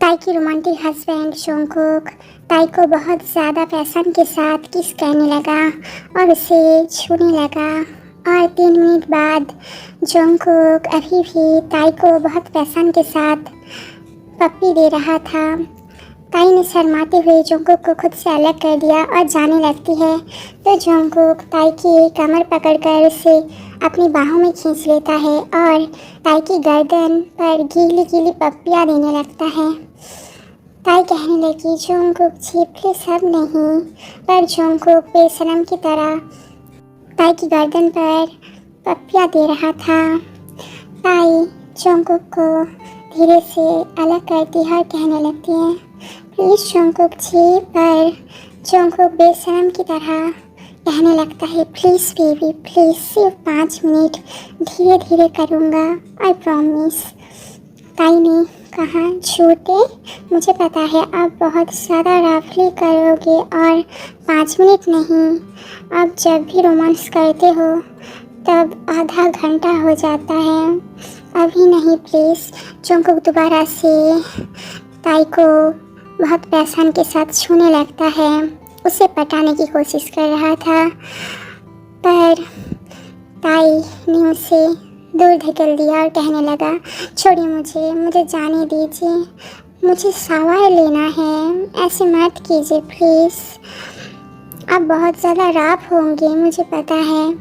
ताई की romantic husband Jungkook ताई को बहुत ज़्यादा पैशन के साथ किस करने लगा और उसे छूने लगा। और 3 मिनट बाद जोंगकुक अभी भी ताई को बहुत पैशन के साथ पप्पी दे रहा था। ताई ने शर्माते हुए जोंगकुक को खुद से अलग कर दिया और जाने लगती है तो जोंगकुक ताई की कमर पकड़कर उसे अपनी बाहों में खींच लेता है और ताई की गर्दन पर गीली गीली पप्पियाँ देने लगता है। ताई कहने लगी, जोंगकुक जी प्लीज अब नहीं, पर जोंगकुक बेशरम की तरह ताई की गर्दन पर पप्पियाँ दे रहा था। ताई जोंगकुक को धीरे से अलग करती है और कहने लगती है, प्लीज़ जोंगकुक जी, पर जोंगकुक बेशरम की तरह कहने लगता है, प्लीज़ बेबी प्लीज़, सिर्फ 5 मिनट, धीरे धीरे करूँगा, आई प्रॉमिस। ताई ने कहा, झूठे, मुझे पता है आप बहुत ज़्यादा रफली करोगे और 5 मिनट नहीं, आप जब भी रोमांस करते हो तब आधा घंटा हो जाता है, अभी नहीं प्लीज़। जोंगकुक दोबारा से ताई को बहुत पैशन के साथ छूने लगता है, उसे पटाने की कोशिश कर रहा था, पर ताई ने उसे दूर धकेल दिया और कहने लगा, छोड़िए मुझे जाने दीजिए, मुझे शावर लेना है, ऐसे मत कीजिए प्लीज़, आप बहुत ज़्यादा राफ होंगे, मुझे पता है।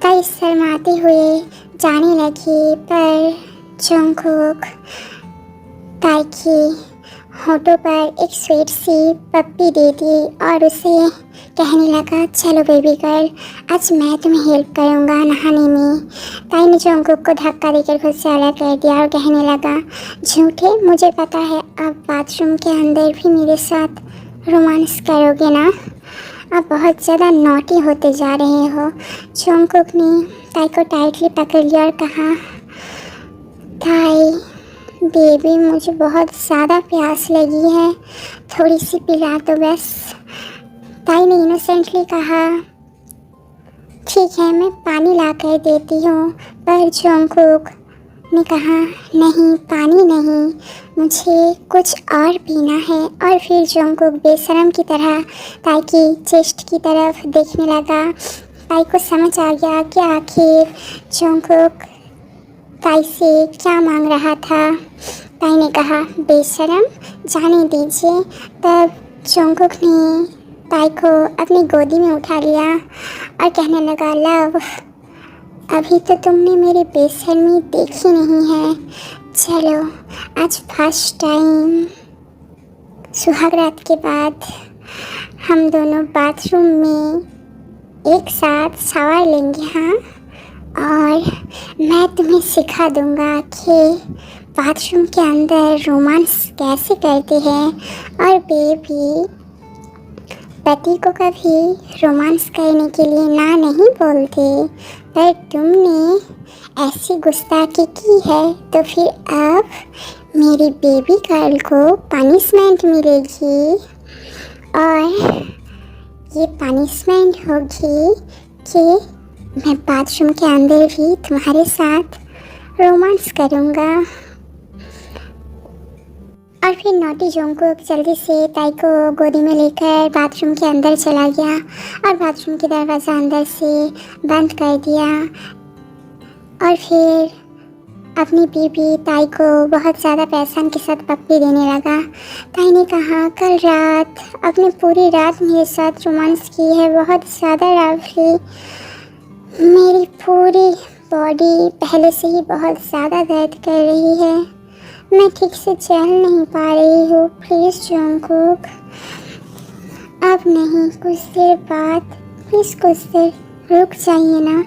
ताई शर्माते हुए जाने लगी, पर जोंगकुक ताई की होठों पर एक स्वीट सी पप्पी दे दी और उसे कहने लगा, चलो बेबी गर्ल, आज मैं तुम्हें हेल्प करूँगा नहाने में। ताई ने जोंगकुक को धक्का देकर खुद से अलग कर दिया और कहने लगा, झूठे, मुझे पता है आप बाथरूम के अंदर भी मेरे साथ रोमांस करोगे ना, आप बहुत ज़्यादा नॉटी होते जा रहे हो। जोंगकुक ने ताई को टाइटली पकड़ लिया और कहा, ताई बेबी, मुझे बहुत ज़्यादा प्यास लगी है, थोड़ी सी पिला दो बस। ताई ने इनोसेंटली कहा, ठीक है, मैं पानी ला कर देती हूँ, पर जोंगकुक ने कहा, नहीं पानी नहीं, मुझे कुछ और पीना है। और फिर जोंगकुक बेशरम की तरह ताई की चेस्ट की तरफ देखने लगा। ताई को समझ आ गया कि आखिर जोंगकुक ताई से क्या मांग रहा था। ताई ने कहा, बेशरम, जाने दीजिए। तब जोंगकुक ने ताई को अपनी गोदी में उठा लिया और कहने लगा, लव, अभी तो तुमने मेरी बेशर्मी देखी नहीं है, चलो आज फर्स्ट टाइम सुहाग रात के बाद हम दोनों बाथरूम में एक साथ शावर लेंगे। हाँ, और मैं तुम्हें सिखा दूंगा कि बाथरूम के अंदर रोमांस कैसे करते हैं और बेबी पति को कभी रोमांस करने के लिए ना नहीं बोलते, पर तुमने ऐसी गुस्ताखी की है तो फिर अब मेरी बेबी गर्ल को पनिशमेंट मिलेगी और ये पनिशमेंट होगी कि मैं बाथरूम के अंदर भी तुम्हारे साथ रोमांस करूँगा। और फिर नॉटी जोंगकुक जल्दी से ताई को गोदी में लेकर बाथरूम के अंदर चला गया और बाथरूम की दरवाज़ा अंदर से बंद कर दिया और फिर अपनी बीबी ताई को बहुत ज़्यादा पैशन के साथ पप्पी देने लगा। ताई ने कहा, कल रात आपने पूरी रात मेरे साथ रोमांस की है, बहुत ज़्यादा रफली, मेरी पूरी बॉडी पहले से ही बहुत ज़्यादा दर्द कर रही है, मैं ठीक से चल नहीं पा रही हूँ, प्लीज़ जोंगकुक अब नहीं, कुछ देर बाद, प्लीज़ कुछ देर रुक जाइए ना।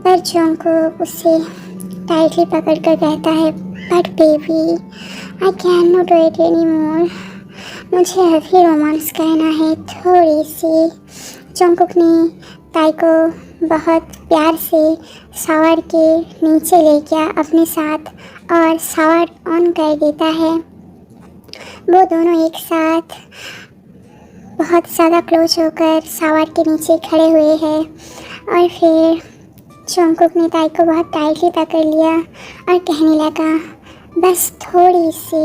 पर जोंगकुक उसे टाइटली पकड़ कर कहता है, but baby I can not wait any more, मुझे अभी रोमांस करना है थोड़ी सी। जोंगकुक ने ताई को बहुत प्यार से शावर के नीचे ले गया अपने साथ और शावर ऑन कर देता है। वो दोनों एक साथ बहुत ज़्यादा क्लोज होकर शावर के नीचे खड़े हुए हैं और फिर जोंगकुक ने ताई को बहुत टाइटली पकड़ लिया और कहने लगा, बस थोड़ी सी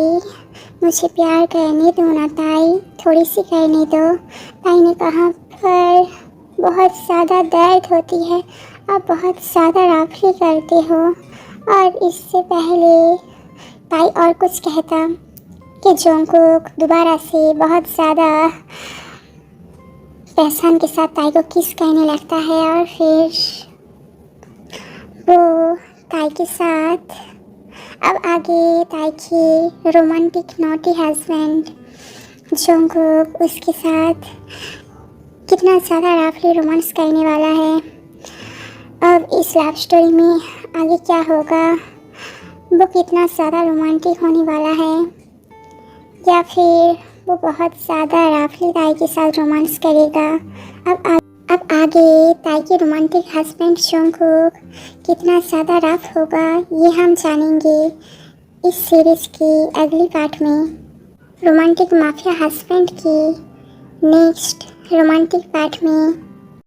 मुझे प्यार करने दो ना ताई, थोड़ी सी करने दो। ताई ने कहा, पर बहुत ज़्यादा दर्द होती है, आप बहुत ज़्यादा राफली करते हो। और इससे पहले ताई और कुछ कहता कि जोंगकुक दोबारा से बहुत ज़्यादा पहचान के साथ ताई को किस करने लगता है और फिर वो ताई के साथ अब आगे ताई की रोमांटिक नॉटी हस्बैंड जोंगकुक उसके साथ कितना ज़्यादा राफली रोमांस करने वाला है। अब इस लव स्टोरी में आगे क्या होगा, वो कितना ज़्यादा रोमांटिक होने वाला है या फिर वो बहुत ज़्यादा राफली ताई के साथ रोमांस करेगा। अब आगे ताई के रोमांटिक हस्बैंड जोंगकुक कितना ज़्यादा रफ होगा, ये हम जानेंगे इस सीरीज़ की अगली पार्ट में। रोमांटिक माफिया हस्बैंड की नेक्स्ट रोमांटिक पार्ट में